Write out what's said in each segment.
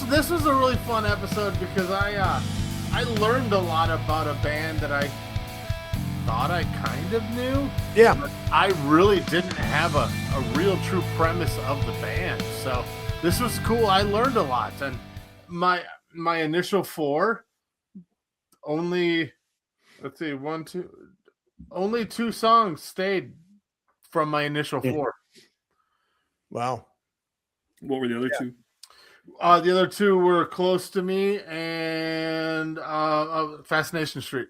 this was a really fun episode because I learned a lot about a band that I thought I kind of knew. Yeah. But I really didn't have a real true premise of the band. So this was cool. I learned a lot. And my initial 4, only, let's see, only 2 songs stayed from my initial 4. Wow. What were the other 2? The other 2 were Close to Me and Fascination Street.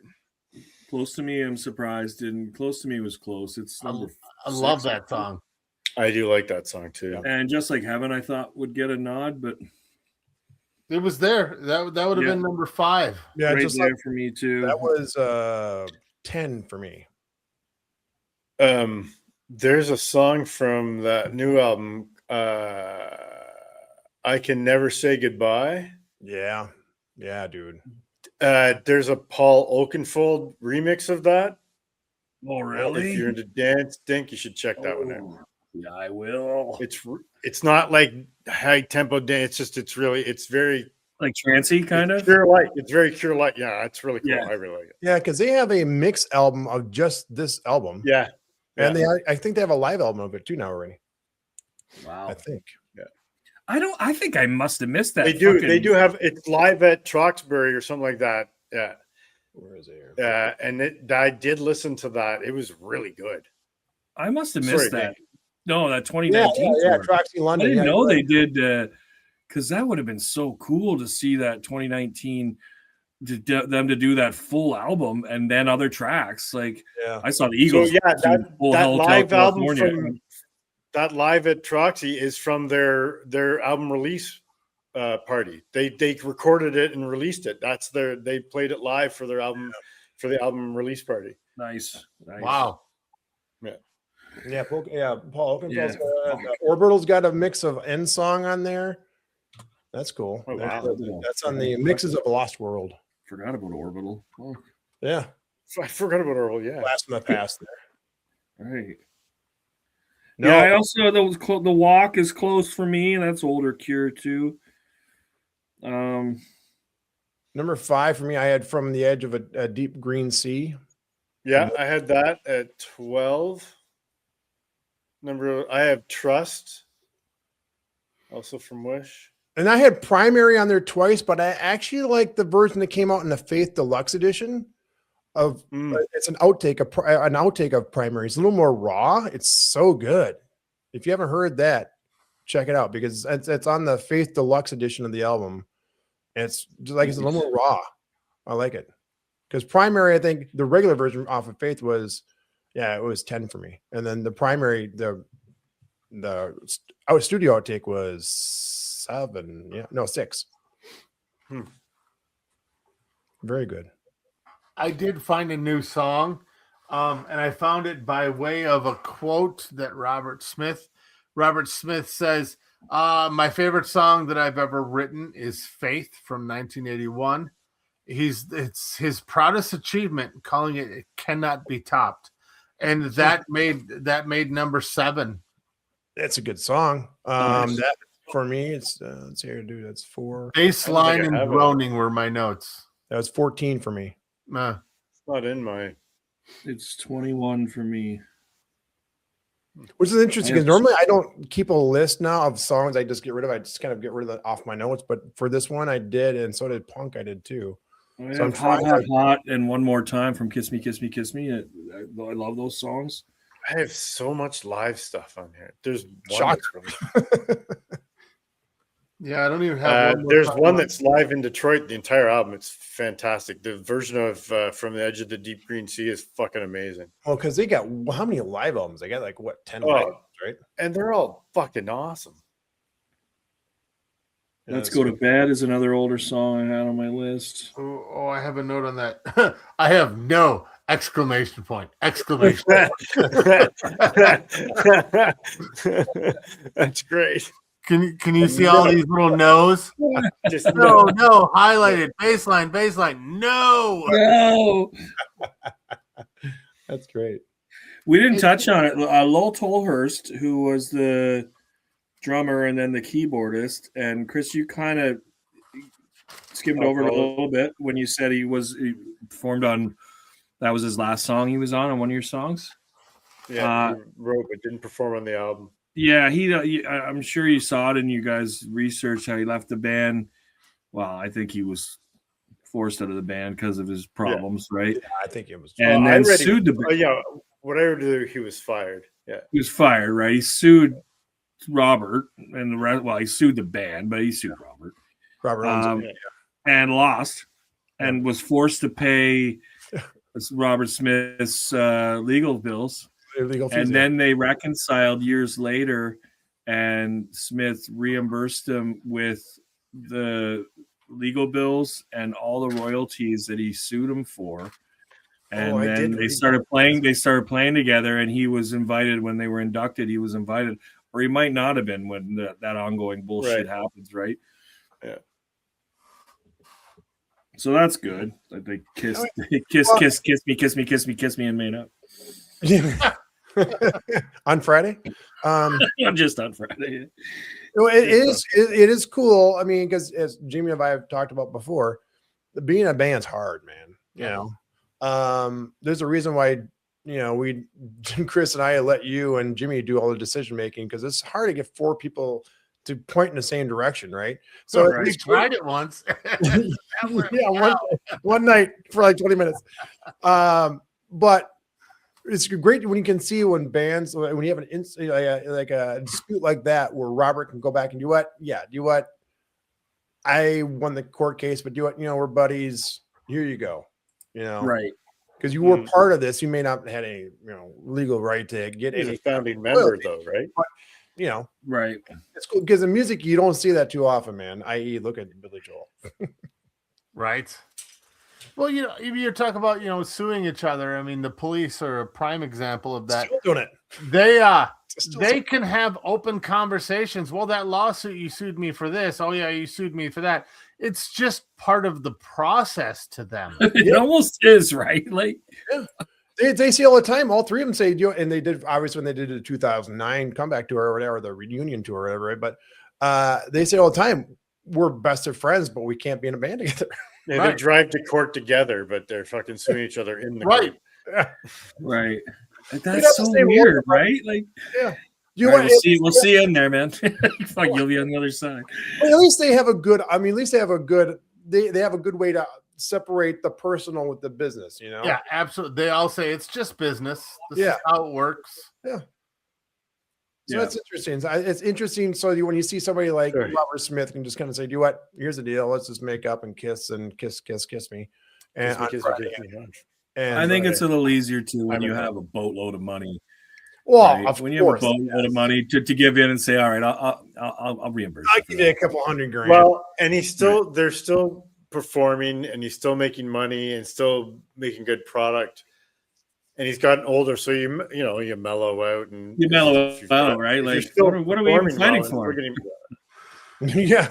Close to Me, I'm surprised didn't. Close to Me was close. It's number I 6, love that song. I do like that song too. And Just Like Heaven, I thought would get a nod, but It was there. That would have been number 5. Yeah, right just there like, for me too. that was 10 for me. There's a song from that new album, I Can Never Say Goodbye. Yeah. Yeah, dude. There's a Paul Oakenfold remix of that. Oh, really? If you're into dance, Dink, you should check that one out. Yeah, I will. It's not like high tempo dance. It's very Like trancy kind of. Cure Light. It's very Cure Light. Yeah, it's really cool. Yeah. I really like it. Yeah, because they have a mix album of just this album. Yeah. And I think they have a live album of it too now already. Wow. I think. I think I must have missed that. They do have it's live at Troxbury or something like that. Yeah. Where is it here? And I did listen to that. It was really good. I must have missed Sorry, that. No, that 2019. Yeah, tour. Troxy I London. didn't yeah, know you're they did, because that would have been so cool to see that 2019 them to do that full album and then other tracks. Like Yeah. I saw the Eagles. So yeah, do Full that Hotel live album California. from that live at Troxy is from their album release party. They recorded it and released it. They played it live for their album for the album release party. Nice. Wow. Yeah, Paul Oakenfold's Yeah. got, Orbital's got a mix of End Song on there. That's cool. Oh, wow. That's on the Mixes of a Lost World. Forgot about Orbital. Oh, Yeah. I forgot about Earl. Yeah. Blast from the Past there. right. No, Yeah, I also the Walk is close for me. That's older Cure too. number 5 for me, I had From the Edge of a Deep Green Sea. Yeah, I had that at 12. I have Trust, also from Wish. And I had Primary on there twice, but I actually like the version that came out in the Faith Deluxe edition. It's an outtake of Primary. It's a little more raw. It's so good. If you haven't heard that, check it out because it's on the Faith Deluxe edition of the album. It's just like it's a little more raw. I like it because Primary, I think the regular version off of Faith was, it was 10 for me, and then the Primary, the studio outtake was 7. Yeah, no 6. Very good. I did find a new song, and I found it by way of a quote that Robert Smith says, my favorite song that I've ever written is Faith from 1981. It's his proudest achievement, calling it cannot be topped. And that made number 7. That's a good song. That for me, it's let's see here, dude. That's 4. Bassline and groaning were my notes. That was 14 for me. It's not in my. It's 21 for me. Which is interesting because normally I don't keep a list now of songs I just get rid of. I just kind of get rid of it off my notes. But for this one, I did, and so did Punk. I did too. So I'm hot, and One More Time from Kiss Me, Kiss Me, Kiss Me. I love those songs. I have so much live stuff on here. There's Shock. Yeah, I don't even have. There's one that's live in Detroit. The entire album, it's fantastic. The version of From the Edge of the Deep Green Sea is fucking amazing. Well, because they got how many live albums? They got like what 10 live albums, right? And they're all fucking awesome. Let's Go to Bed is another older song I had on my list. Oh, I have a note on that. I have no exclamation point. Exclamation point. That's great. Can you see all these little no's? Just No, highlighted. Baseline. No. That's great. We didn't touch on it. Lowell Tolhurst, who was the drummer and then the keyboardist, and Chris, you kind of skimmed over it a little bit when you said he performed on. That was his last song he was on one of your songs. Yeah, he wrote but didn't perform on the album. Yeah, I'm sure you saw it and you guys researched how he left the band. Well, I think he was forced out of the band because of his problems, right? Yeah, I think it was. And then sued the band. Yeah, what I heard, he was fired. Yeah, He was fired, right? He sued Robert and the rest. Well, he sued the band, but he sued Robert. Robert owns it. And lost, and was forced to pay Robert Smith's legal bills. Illegal fees, And then they reconciled years later, and Smith reimbursed him with the legal bills and all the royalties that he sued him for. And then they started playing. They started playing together, and he was invited when they were inducted. He was invited, or he might not have been when that ongoing bullshit happens, right? Yeah. So that's good. Like they kiss me, and made up. On Friday. Just on Friday. It is cool. I mean, because as Jimmy and I have talked about before, being a band's hard, man. You know, there's a reason why we Chris and I let you and Jimmy do all the decision making, because it's hard to get four people to point in the same direction, right? So we tried it once. one night for like 20 minutes. But it's great when you can see when bands, when you have like a dispute like that, where Robert can go back and do what? Yeah, do what? I won the court case, but do what? We're buddies. Here you go. Right. Because you were part of this. You may not have had any, legal right to get He's any a founding member, though, right? But, right. It's cool because in music you don't see that too often, man. I.e., look at Billy Joel. Right. Well, you're talking about suing each other. I mean, the Police are a prime example of that. Still doing it. They can have open conversations. Well, that lawsuit, you sued me for this. Oh yeah, you sued me for that. It's just part of the process to them. It almost is, right? Like they say all the time. All three of them say, and they did obviously when they did the 2009 comeback tour or whatever, the reunion tour or whatever. Right? But they say all the time, we're best of friends, but we can't be in a band together. Yeah, They drive to court together, but they're fucking suing each other in the court. Right. That's so weird, right? Like, yeah. We'll see you in there, man. Fuck, you'll be on the other side. Well, at least they have a good. I mean, at least they have a good. They have a good way to separate the personal with the business. Yeah, absolutely. They all say it's just business. This is how it works. Yeah. So that's interesting. It's interesting. So when you see somebody like Robert Smith can just kind of say, "Do what? Here's the deal. Let's just make up and kiss me." And I think it's a little easier too when you have a boatload of money. Well, when you have a boatload of money to give in and say, "All right, I'll reimburse." I give you a couple $100,000. Well, and they're still performing, and he's still making money, and still making good product. And he's gotten older, so you mellow out and you mellow out, right? Like, what are we even fighting for? Yeah.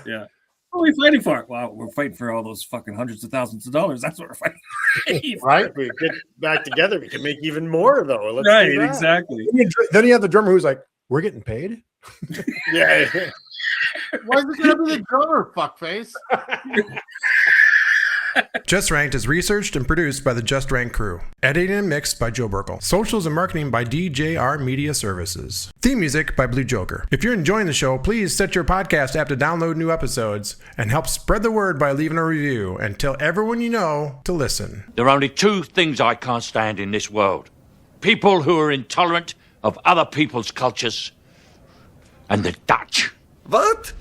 What are we fighting for? Well, we're fighting for all those fucking hundreds of thousands of dollars. That's what we're fighting. Right? If we get back together, we can make even more, though. Let's right, exactly. Then you have the drummer who's like, "We're getting paid." Yeah. Why is it going to be the drummer, fuckface? Just Ranked is researched and produced by the Just Ranked crew. Edited and mixed by Joe Burkle. Socials and marketing by DJR Media Services. Theme music by Blue Joker. If you're enjoying the show, please set your podcast app to download new episodes and help spread the word by leaving a review and tell everyone you know to listen. There are only two things I can't stand in this world. People who are intolerant of other people's cultures and the Dutch. What?